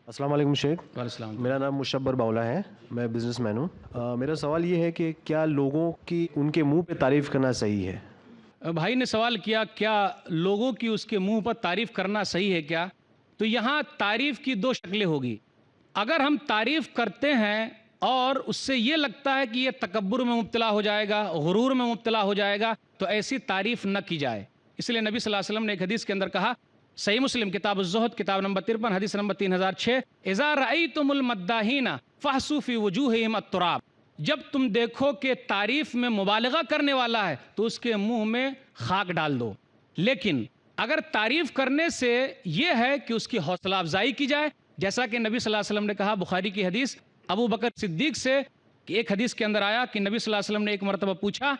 السلام علیکم شیخ، السلام میرا نام مشبر باولا ہے، میں بزنس مین ہوں۔ میرا سوال یہ ہے کہ کیا لوگوں کی ان کے منہ پہ تعریف کرنا صحیح ہے؟ بھائی نے سوال کیا کیا لوگوں کی اس کے منہ پر تعریف کرنا صحیح ہے کیا؟ تو یہاں تعریف کی دو شکلیں ہوگی۔ اگر ہم تعریف کرتے ہیں اور اس سے یہ لگتا ہے کہ یہ تکبر میں مبتلا ہو جائے گا، غرور میں مبتلا ہو جائے گا، تو ایسی تعریف نہ کی جائے۔ اس لیے نبی صلی اللہ علیہ وسلم نے ایک حدیث کے اندر کہا، صحیح مسلم کتاب الزہد کتاب نمبر 53 حدیث نمبر 3006، اذا رأیتم المداحین فاحسوا فی وجوہہم التراب، جب تم دیکھو کہ تعریف میں مبالغہ کرنے والا ہے تو اس کے منہ میں خاک ڈال دو۔ لیکن اگر تعریف کرنے سے یہ ہے کہ اس کی حوصلہ افزائی کی جائے، جیسا کہ نبی صلی اللہ علیہ وسلم نے کہا بخاری کی حدیث ابو بکر صدیق سے، کہ ایک حدیث کے اندر آیا کہ نبی صلی اللہ علیہ وسلم نے ایک مرتبہ پوچھا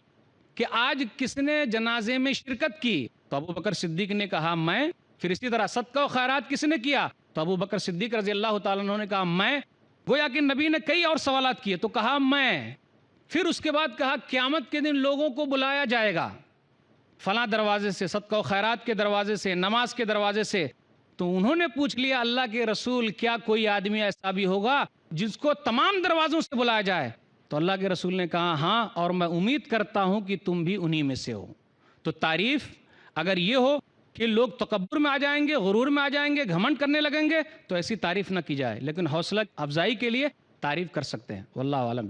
کہ آج کس نے جنازے میں شرکت کی؟ تو ابو بکر صدیق نے کہا میں۔ پھر اسی طرح صدقہ و خیرات کس نے کیا؟ تو ابو بکر صدیق رضی اللہ تعالیٰ عنہ نے کہا میں۔ گویا کہ نبی نے کئی اور سوالات کیے تو کہا میں۔ پھر اس کے بعد کہا قیامت کے دن لوگوں کو بلایا جائے گا فلاں دروازے سے، صدقہ و خیرات کے دروازے سے، نماز کے دروازے سے۔ تو انہوں نے پوچھ لیا اللہ کے رسول کیا کوئی آدمی ایسا بھی ہوگا جس کو تمام دروازوں سے بلایا جائے؟ تو اللہ کے رسول نے کہا ہاں، اور میں امید کرتا ہوں کہ تم بھی انہی میں سے ہو۔ تو تعریف اگر یہ ہو کہ لوگ تکبر میں آ جائیں گے، غرور میں آ جائیں گے، گھمنڈ کرنے لگیں گے، تو ایسی تعریف نہ کی جائے، لیکن حوصلہ افزائی کے لیے تعریف کر سکتے ہیں۔ واللہ اعلم۔